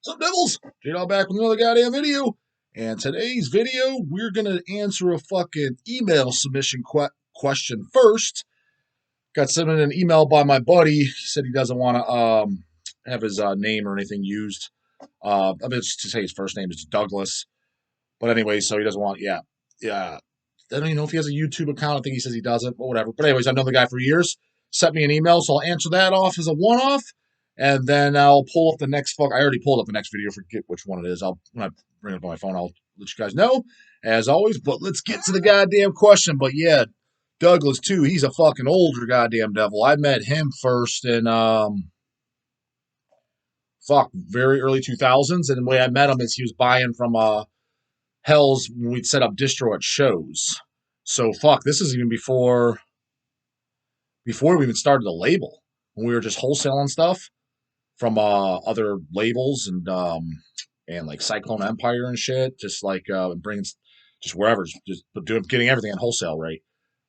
What's up, Devils? J-Dog back with another goddamn video. And today's video, we're going to answer a fucking email submission question first. Got sent in an email by my buddy. He said he doesn't want to have his name or anything used. I mean, just to say his first name is Douglas. But anyway, so he doesn't want, yeah. I don't even know if he has a YouTube account. I think he says he doesn't, but whatever. But anyways, I've known the guy for years. Sent me an email, so I'll answer that off as a one-off. And then I'll pull up the next I already pulled up the next video. Forget which one it is. When I bring it up on my phone, I'll let you guys know, as always. But let's get to the goddamn question. But yeah, Douglas, too, he's a fucking older goddamn devil. I met him first in, very early 2000s. And the way I met him is he was buying from Hells when we'd set up distro at shows. So, this is even before we even started the label. When we were just wholesaling stuff from other labels and like Cyclone Empire and shit, just like bringing just wherever, just getting everything on wholesale rate,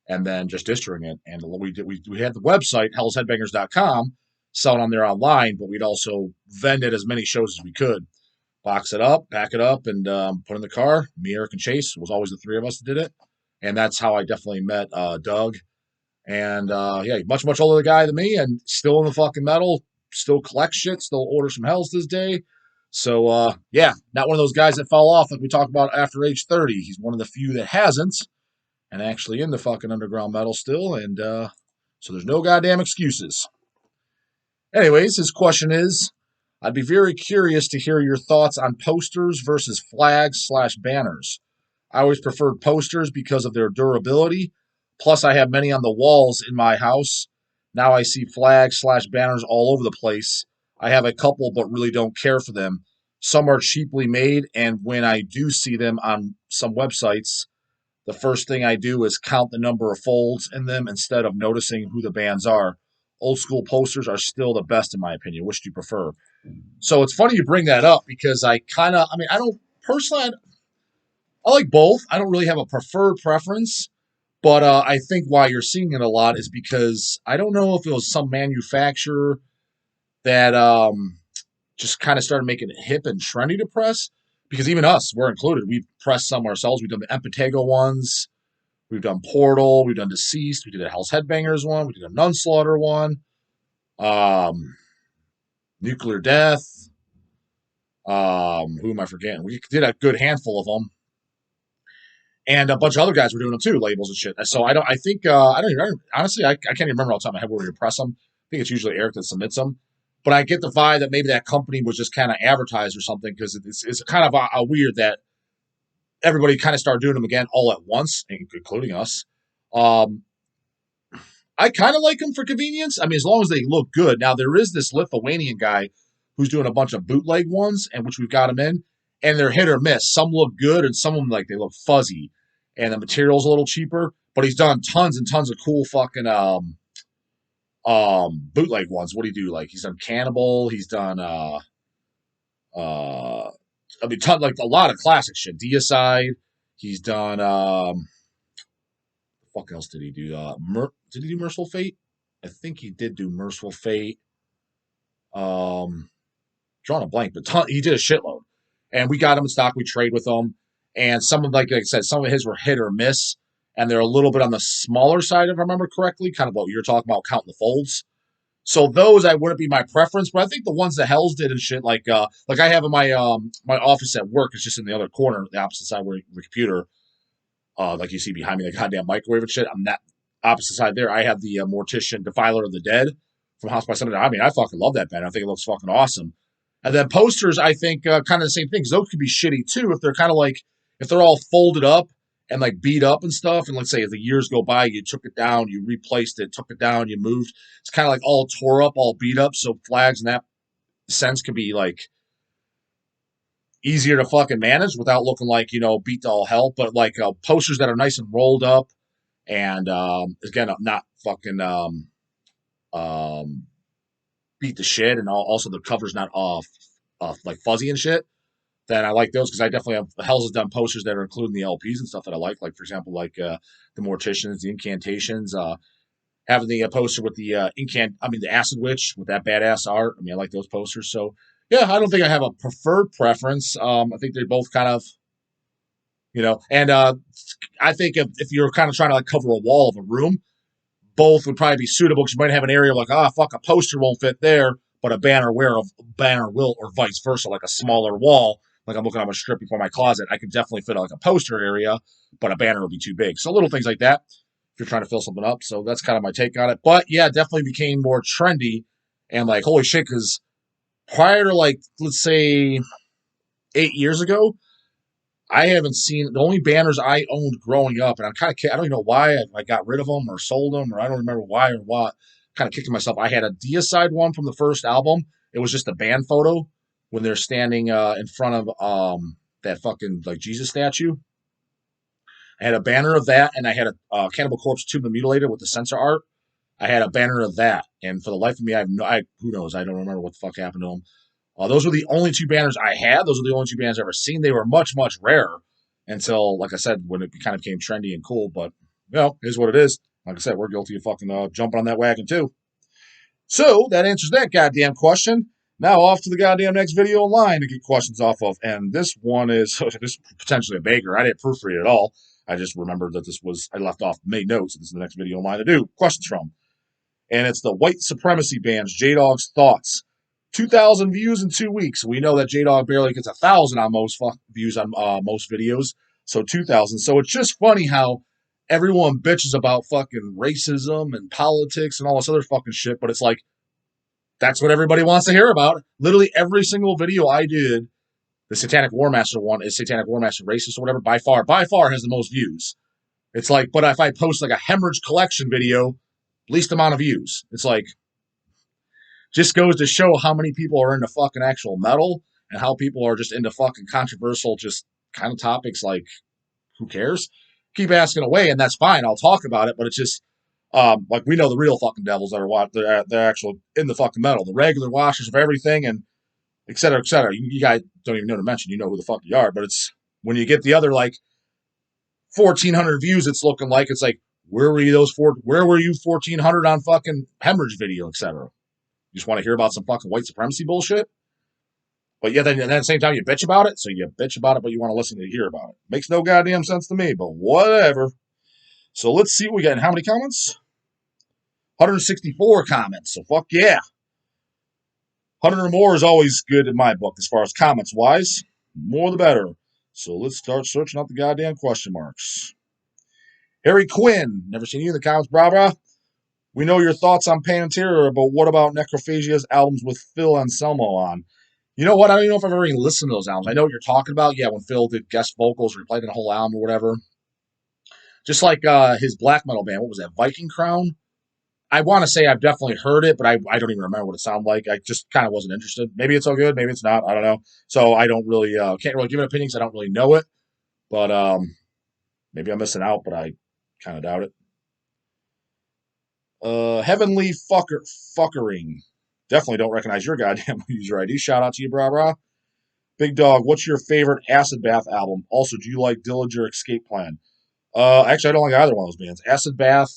and then just distroing it. And we had the website hellsheadbangers.com, selling on there online, but we'd also vend it as many shows as we could, box it up, pack it up, and put in the car. Me, Eric, and Chase, it was always the three of us that did it, and that's how I definitely met Doug. And yeah, much older guy than me, and still in the fucking metal. Still collects shit, still orders from Hells this day. So, yeah, not one of those guys that fell off like we talked about after age 30. He's one of the few that hasn't, and actually in the fucking underground metal still, and so there's no goddamn excuses. Anyways, his question is, I'd be very curious to hear your thoughts on posters versus flags/banners. I always preferred posters because of their durability. Plus, I have many on the walls in my house. Now I see flags/banners all over the place. I have a couple, but really don't care for them. Some are cheaply made, and when I do see them on some websites, the first thing I do is count the number of folds in them instead of noticing who the bands are. Old school posters are still the best in my opinion. Which do you prefer? So it's funny you bring that up because I don't personally, I like both. I don't really have a preferred preference. But I think why you're seeing it a lot is because I don't know if it was some manufacturer that just kind of started making it hip and trendy to press. Because even us, we're included. We've pressed some ourselves. We've done the Empatego ones. We've done Portal. We've done Deceased. We did a Hells Headbangers one. We did a Nunslaughter one. Nuclear Death. Who am I forgetting? We did a good handful of them. And a bunch of other guys were doing them too, labels and shit. So I honestly, I can't even remember all the time I have where we press them. I think it's usually Eric that submits them. But I get the vibe that maybe that company was just kind of advertised or something because it's kind of a weird that everybody kind of started doing them again all at once, including us. I kind of like them for convenience. I mean, as long as they look good. Now, there is this Lithuanian guy who's doing a bunch of bootleg ones, and which we've got them in. And they're hit or miss. Some look good, and some of them they look fuzzy, and the material's a little cheaper. But he's done tons and tons of cool fucking bootleg ones. What do you do? Like he's done Cannibal. He's done a lot of classic shit. Deicide. He's done what else did he do? Did he do Merciful Fate? I think he did do Merciful Fate. Drawing a blank, but he did a shitload. And we got them in stock. We trade with them. And some of, like I said, some of his were hit or miss. And they're a little bit on the smaller side, if I remember correctly, kind of what you're talking about, counting the folds. So those I wouldn't be my preference. But I think the ones that Hells did and shit, like I have in my my office at work, it's just in the other corner, the opposite side where the computer, like you see behind me, the goddamn microwave and shit. On that opposite side there, I have the Mortician Defiler of the Dead from House by Sunday. I mean, I fucking love that band. I think it looks fucking awesome. And then posters, I think, kind of the same thing. Because those could be shitty too if they're kind of like if they're all folded up and like beat up and stuff. And let's say as the years go by, you took it down, you replaced it, took it down, you moved. It's kind of like all tore up, all beat up. So flags in that sense can be like easier to fucking manage without looking like beat to all hell. But like posters that are nice and rolled up, and again, not fucking beat the shit, and also the cover's not like fuzzy and shit, then I like those because I definitely have Hells has done posters that are including the LPs and stuff that I like for example, like the Morticians, the Incantations, having the poster with the the Acid Witch with that badass art. I mean, I like those posters. So Yeah, I don't think I have a preferred preference. I think they both kind of, and I think if you're kind of trying to like cover a wall of a room, both would probably be suitable because you might have an area like, fuck, a poster won't fit there, but a banner will, or vice versa, like a smaller wall. Like I'm looking at a strip before my closet, I could definitely fit like a poster area, but a banner would be too big. So little things like that if you're trying to fill something up. So that's kind of my take on it. But yeah, it definitely became more trendy and like holy shit, because prior to like let's say 8 years ago, I haven't seen the only banners I owned growing up, and I don't even know why I got rid of them or sold them, or I don't remember why or what. Kind of kicking myself. I had a Deicide one from the first album. It was just a band photo when they're standing in front of that fucking like Jesus statue. I had a banner of that, and I had a Cannibal Corpse Tomb of the Mutilated with the censor art. I had a banner of that, and for the life of me, who knows? I don't remember what the fuck happened to them. Those were the only two banners I had. Those are the only two banners I've ever seen. They were much, much rarer until, like I said, when it kind of became trendy and cool. But, it is what it is. Like I said, we're guilty of fucking jumping on that wagon, too. So, that answers that goddamn question. Now, off to the goddamn next video online to get questions off of. And this one is this potentially a bagger. I didn't proofread it at all. I just remembered that I left off, made notes. This is the next video online to do questions from. And it's the white supremacy bands, J-Dog's Thoughts. 2,000 views in 2 weeks. We know that J-Dog barely gets 1,000 on most views on most videos. So 2,000. So it's just funny how everyone bitches about fucking racism and politics and all this other fucking shit. But it's like, that's what everybody wants to hear about. Literally every single video I did, the Satanic War Master one is Satanic War Master racist or whatever, by far has the most views. It's like, but if I post like a hemorrhage collection video, least amount of views. It's like, just goes to show how many people are into fucking actual metal and how people are just into fucking controversial, just kind of topics like, who cares? Keep asking away, and that's fine. I'll talk about it, but it's just, like we know the real fucking devils that are they're actual in the fucking metal, the regular watchers of everything, and et cetera, et cetera. You guys don't even know to mention, you know who the fuck you are, but it's when you get the other like 1,400 views, it's looking like it's like, where were you 1,400 on fucking hemorrhage video, et cetera. You just want to hear about some fucking white supremacy bullshit? But yeah, then at the same time you bitch about it. So you bitch about it, but you want to listen to hear about it. Makes no goddamn sense to me, but whatever. So let's see what we got. And how many comments? 164 comments. So fuck yeah. 100 or more is always good in my book as far as comments wise. More the better. So let's start searching out the goddamn question marks. Harry Quinn. Never seen you in the comments, brah. We know your thoughts on Pantera, but what about Necrophasia's albums with Phil Anselmo on? You know what? I don't even know if I've ever even listened to those albums. I know what you're talking about. Yeah, when Phil did guest vocals or he played in a whole album or whatever. Just like his black metal band. What was that? Viking Crown? I want to say I've definitely heard it, but I don't even remember what it sounded like. I just kind of wasn't interested. Maybe it's all good. Maybe it's not. I don't know. So I don't really, can't really give an opinion because I don't really know it. But maybe I'm missing out, but I kind of doubt it. Heavenly Fuckering. Definitely don't recognize your goddamn user ID. Shout out to you, brah. Big Dog, what's your favorite Acid Bath album? Also, do you like Dillinger Escape Plan? Actually, I don't like either one of those bands. Acid Bath,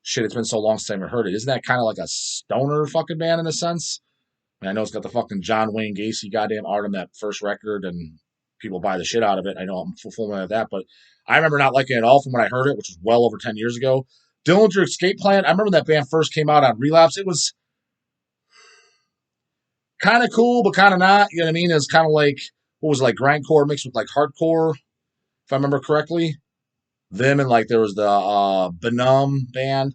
shit, it's been so long since I ever heard it. Isn't that kind of like a stoner fucking band in a sense? I know it's got the fucking John Wayne Gacy goddamn art on that first record, and people buy the shit out of it. I know I'm fulfillment of that, but I remember not liking it at all from when I heard it, which was well over 10 years ago. Dillinger Escape Plan, I remember that band first came out on Relapse. It was kind of cool, but kind of not. You know what I mean? It was kind of like, what was it, like grindcore mixed with like hardcore, if I remember correctly. Them and like there was the Benum band.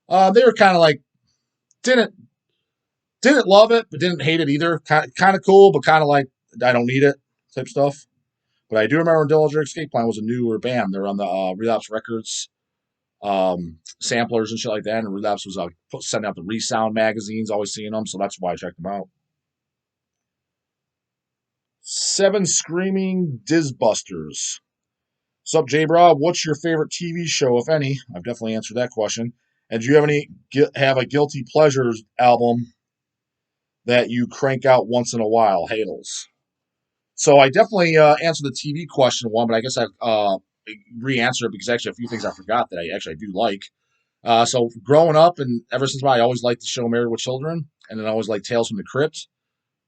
They were kind of like, didn't love it, but didn't hate it either. Kind of cool, but kind of like, I don't need it type stuff. But I do remember Dillinger Escape Plan was a newer band. They're on the Relapse Records samplers and shit like that. And Relapse was sending out the Resound magazines, always seeing them. So that's why I checked them out. 7 Screaming Dizbusters. Sup, J-Bra? What's your favorite TV show, if any? I've definitely answered that question. And do you have a guilty pleasures album that you crank out once in a while? Hails. So I definitely answered the TV question one, but I guess I've re-answered it because actually a few things I forgot that I do like. So growing up and ever since I always liked the show Married with Children, and then I always liked Tales from the Crypt.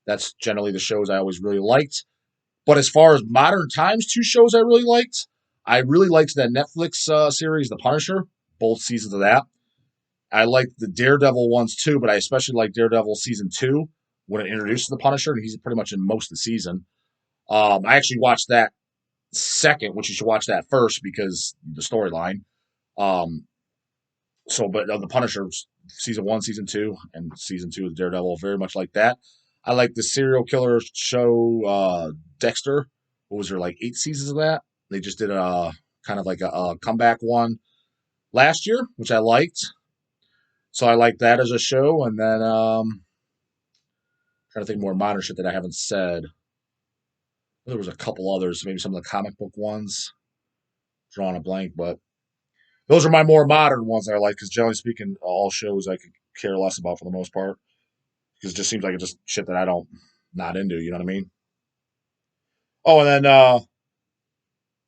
That's generally the shows I always really liked. But as far as modern times, two shows I really liked that Netflix series, The Punisher, both seasons of that. I liked the Daredevil ones too, but I especially like Daredevil season 2 when it introduces the Punisher, and he's pretty much in most of the season. I actually watched that second, which you should watch that first because the storyline. Um, but the Punisher season 1, season 2, and season 2 of Daredevil, very much like that. I like the serial killer show Dexter. What was there, like 8 seasons of that? They just did a kind of like a comeback one last year, which I liked. So I like that as a show. And then trying to think more modern shit that I haven't said. There was a couple others, maybe some of the comic book ones. Drawing a blank, but those are my more modern ones that I like because generally speaking, all shows I could care less about for the most part because it just seems like it's just shit that I don't not into. You know what I mean? Oh, and then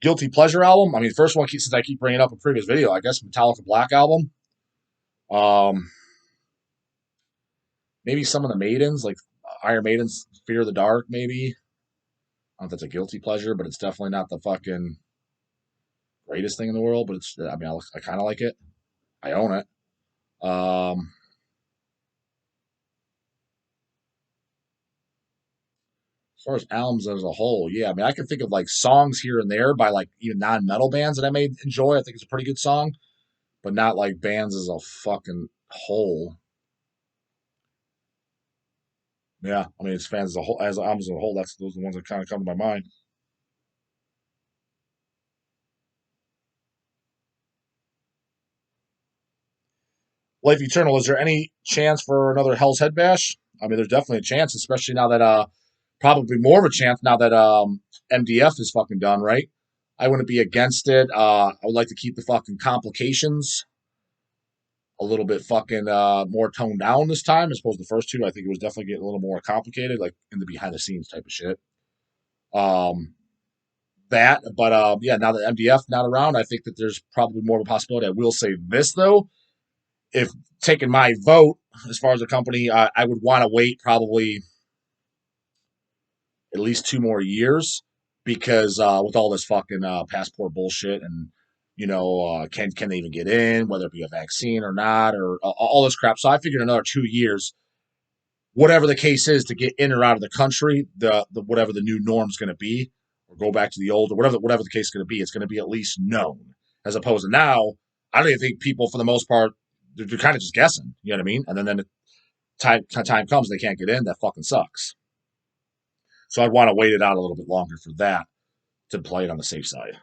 Guilty Pleasure album. I mean, first one since I keep bringing it up in previous video, I guess Metallica Black album. Um, maybe some of the Maidens like Iron Maiden's Fear of the Dark. Maybe I don't know if that's a guilty pleasure, but it's definitely not the fucking greatest thing in the world. But it's I mean I kind of like it. I own it. As far as albums as a whole, yeah, I mean, I can think of like songs here and there by like even non-metal bands that I may enjoy. I think it's a pretty good song, but not like bands as a fucking whole. Yeah, I mean, it's fans as a whole, as albums as a whole. Those are the ones that kind of come to my mind. Life Eternal. Is there any chance for another Hell's Head Bash? I mean, there's definitely a chance, especially now that probably more of a chance now that MDF is fucking done, right? I wouldn't be against it. I would like to keep the fucking complications a little bit fucking more toned down this time as opposed to the first two. I think it was definitely getting a little more complicated, like in the behind the scenes type of shit. Um, but yeah, now that MDF not around, I think that there's probably more of a possibility. I will say this though, if taking my vote as far as a company, I would want to wait probably at least 2 more years because with all this fucking passport bullshit and can they even get in, whether it be a vaccine or not, or all this crap. So I figured another 2 years, whatever the case is, to get in or out of the country, the whatever the new norm is going to be, or go back to the old, or whatever the case is going to be, it's going to be at least known. As opposed to now, I don't even think people, for the most part, they're kind of just guessing. You know what I mean? And then the time comes, they can't get in. That fucking sucks. So I'd want to wait it out a little bit longer for that to play it on the safe side.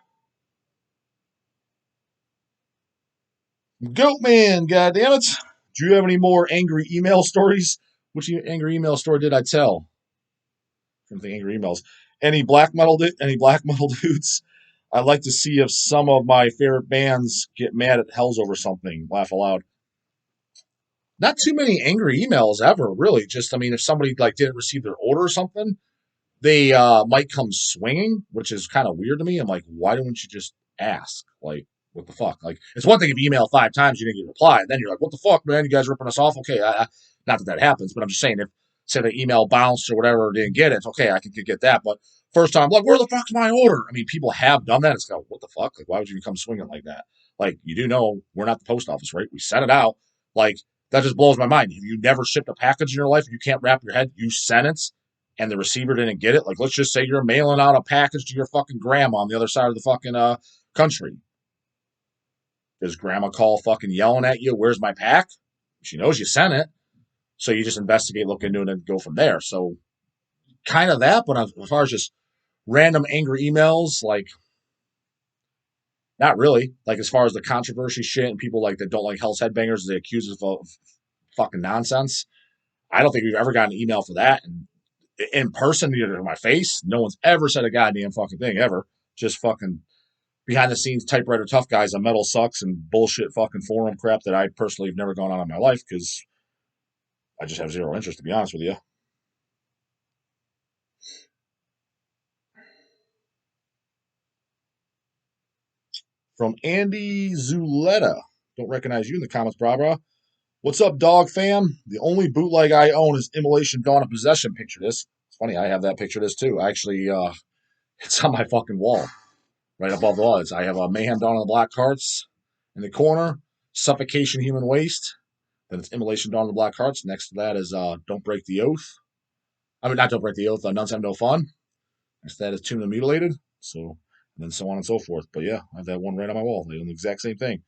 Goat man, goddammit. Do you have any more angry email stories? Which angry email story did I tell? From the angry emails. Any black metal dudes? I'd like to see if some of my favorite bands get mad at Hells over something. Laugh aloud. Not too many angry emails ever, really. Just, I mean, if somebody like didn't receive their order or something, they might come swinging, which is kind of weird to me. I'm like, why don't you just ask? Like, what the fuck? Like, it's one thing if you email 5 times, you didn't get a reply. And then you're like, what the fuck, man? You guys ripping us off? Okay, not that happens, but I'm just saying if, say, the email bounced or whatever, didn't get it, okay, I could get that. But first time, like, where the fuck's my order? I mean, people have done that. It's like, what the fuck? Like, why would you come swinging like that? Like, you do know we're not the post office, right? We sent it out. Like, that just blows my mind. If you never shipped a package in your life, you can't wrap your head, you sent it, and the receiver didn't get it. Like, let's just say you're mailing out a package to your fucking grandma on the other side of the fucking country. Does grandma call fucking yelling at you, where's my pack? She knows you sent it. So you just investigate, look into it, and go from there. So kind of that, but as far as just random angry emails, like, not really. Like, as far as the controversy shit and people like that don't like Hell's Headbangers, they accuse us of fucking nonsense. I don't think we've ever gotten an email for that. And in person, either to my face, no one's ever said a goddamn fucking thing ever. Just fucking behind the scenes typewriter tough guys on metal sucks and bullshit fucking forum crap that I personally have never gone on in my life because I just have zero interest, to be honest with you. From Andy Zuleta. Don't recognize you in the comments, brah brah. What's up, dog fam? The only bootleg I own is Immolation Dawn of Possession. Picture this. It's funny, I have that picture this too. Actually, it's on my fucking wall, right above the wall. I have a Mayhem Dawn of the Black Hearts in the corner, Suffocation Human Waste. Then it's Immolation Dawn of the Black Hearts. Next to that is Don't Break the Oath. I mean, not Don't Break the Oath. Nuns Have No Fun. Next to that is Tomb of the Mutilated. So, and then so on and so forth. But yeah, I have that one right on my wall. They own the exact same thing.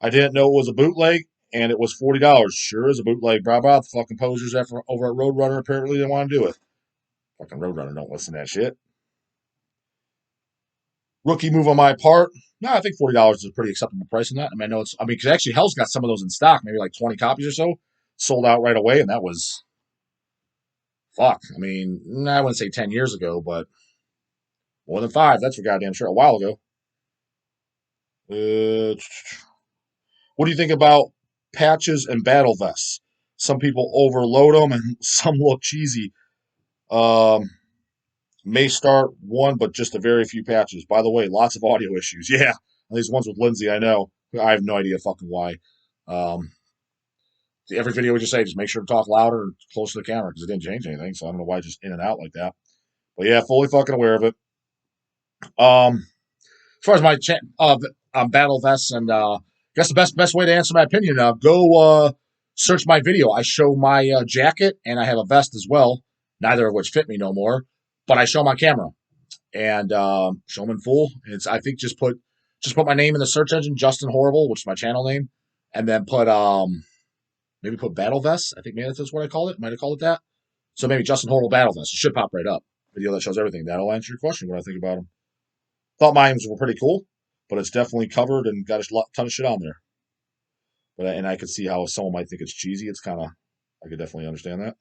I didn't know it was a bootleg, and it was $40. Sure is a bootleg, blah, blah. The fucking posers over at Roadrunner apparently didn't want to do it. Fucking Roadrunner don't listen to that shit. Rookie move on my part. No, I think $40 is a pretty acceptable price on that. I mean, I know because actually Hell's got some of those in stock, maybe like 20 copies or so, sold out right away, and that was, fuck. I mean, I wouldn't say 10 years ago, but more than 5, that's for goddamn sure, a while ago. What do you think about patches and battle vests? Some people overload them, and some look cheesy. Um, may start one, but just a very few patches. By the way, lots of audio issues. Yeah, these ones with Lindsay, I know. I have no idea fucking why. Um, every video we just say, just make sure to talk louder and closer to the camera because it didn't change anything. So I don't know why it's just in and out like that. But yeah, fully fucking aware of it. As far as my battle vests and I guess the best way to answer my opinion, go search my video. I show my jacket and I have a vest as well, neither of which fit me no more, but I show them on camera and show them in full. It's I think just put my name in the search engine, Justin Horrible, which is my channel name, and then put maybe put battle vest. I think maybe that's what I called it. Might have called it that. So maybe Justin Horrible battle vest. It should pop right up. Video that shows everything. That'll answer your question. What I think about them. Thought mine were pretty cool, but it's definitely covered and got a ton of shit on there. But and I could see how someone might think it's cheesy. It's kind of I could definitely understand that.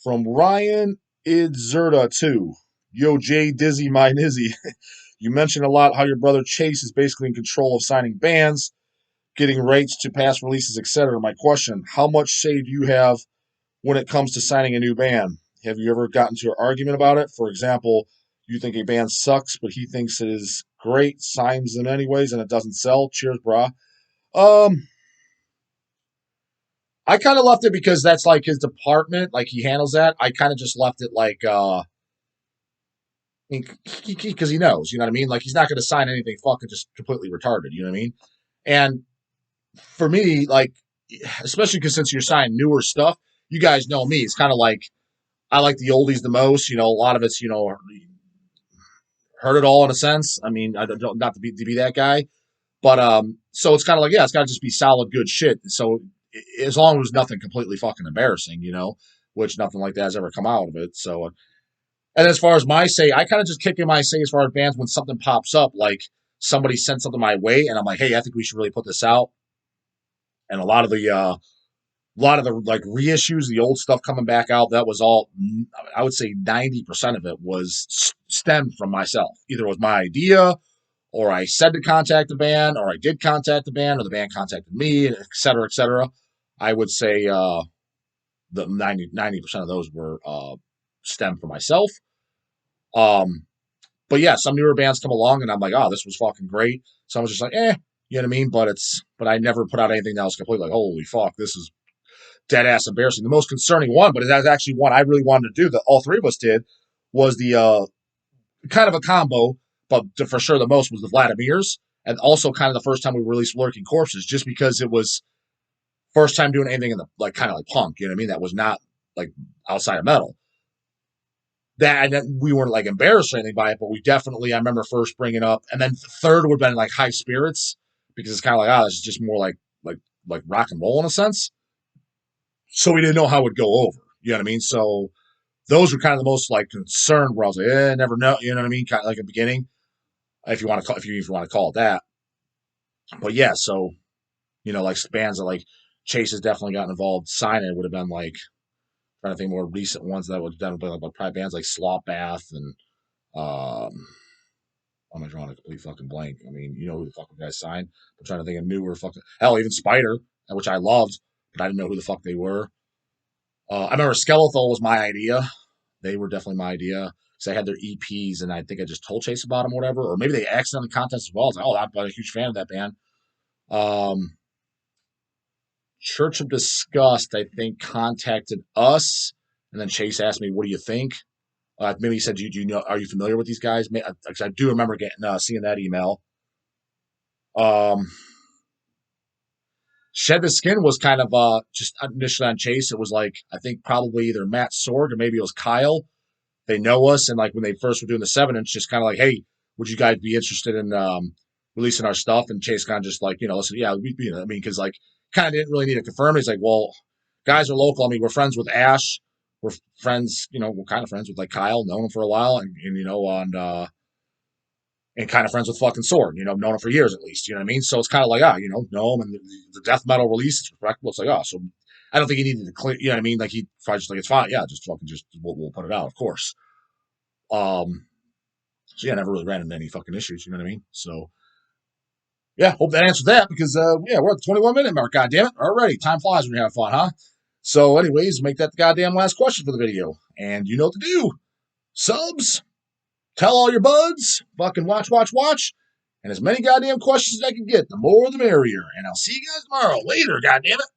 From Ryan Idzerta 2. Yo, Jay Dizzy, my Nizzy. You mentioned a lot how your brother Chase is basically in control of signing bands, getting rights to past releases, etc. My question, how much say do you have when it comes to signing a new band? Have you ever gotten to an argument about it? For example, you think a band sucks, but he thinks it is great, signs them anyways, and it doesn't sell. Cheers, brah. Um, I kind of left it because that's like his department, like he handles that. I kind of just left it like, because he knows, you know what I mean? Like he's not going to sign anything fucking just completely retarded, you know what I mean? And for me, like, especially because since you're signing newer stuff, you guys know me. It's kind of like I like the oldies the most. You know, a lot of it's heard it all in a sense. I mean, I don't not to be that guy, but so it's kind of like yeah, it's got to just be solid, good shit. So as long as nothing completely fucking embarrassing, which nothing like that has ever come out of it. So and as far as my say, I kind of just kick in my say as far as bands when something pops up, like somebody sent something my way, and I'm like, hey, I think we should really put this out. And a lot of the like reissues, the old stuff coming back out, that was all, I would say 90% of it was stemmed from myself. Either it was my idea, or I said to contact the band, or I did contact the band, or the band contacted me, et cetera, et cetera. I would say the 90% of those were stemmed from myself. But yeah, some newer bands come along, and I'm like, oh, this was fucking great. So I was just like, you know what I mean? But I never put out anything that was completely like, holy fuck, this is dead ass embarrassing. The most concerning one, but that's actually one I really wanted to do that all three of us did, was the kind of a combo, but for sure the most was the Vladimir's, and also kind of the first time we released Lurking Corpses, just because it was first time doing anything in the like kind of like punk, you know what I mean? That was not like outside of metal. That and we weren't like embarrassed or anything by it, but we definitely I remember first bringing up, and then third would have been like High Spirits because it's kind of like this is just more like rock and roll in a sense. So we didn't know how it would go over. You know what I mean? So those were kind of the most like concerned where I was like, never know. You know what I mean? Kind of like a beginning, if you want to call, if you even want to call it that. But yeah, so like bands that like Chase has definitely gotten involved. Signing it would have been like trying to think more recent ones that would have done like probably bands like Slop Bath and I'm drawing a complete fucking blank. I mean, you know who the fucking guys signed. I'm trying to think of newer fucking hell, even Spider, which I loved, but I didn't know who the fuck they were. I remember Skeletal was my idea. They were definitely my idea. because I had their EPs, and I think I just told Chase about them or whatever, or maybe they accidentally contest as well. I was like, oh, I'm a huge fan of that band. Church of Disgust, I think, contacted us, and then Chase asked me, "What do you think?" Maybe he said, "Do you know? Are you familiar with these guys?" Because I do remember seeing that email. Shed the Skin was kind of just initially on Chase. It was like I think probably either Matt Sorg or maybe it was Kyle. They know us, and like when they first were doing the 7-inch, just kind of like, "Hey, would you guys be interested in releasing our stuff?" And Chase kind of just like, listen, yeah, because like kind of didn't really need to confirm. He's like, well, guys are local. I mean, we're friends with Ash. We're friends, we're kind of friends with like Kyle, known him for a while, and kind of friends with fucking Sword, known him for years at least, you know what I mean? So it's kind of like, know him, and the death metal release is respectable. It's like, so I don't think he needed to clear, you know what I mean? Like he probably just like, it's fine, yeah, we'll put it out, of course. So yeah, I never really ran into any fucking issues, you know what I mean? So yeah, hope that answered that because we're at the 21-minute mark, goddamn it. Alrighty, time flies when you're having fun, huh? So anyways, make that the goddamn last question for the video. And you know what to do. Subs, tell all your buds, fucking watch, and as many goddamn questions as I can get, the more the merrier. And I'll see you guys tomorrow. Later, goddamn it.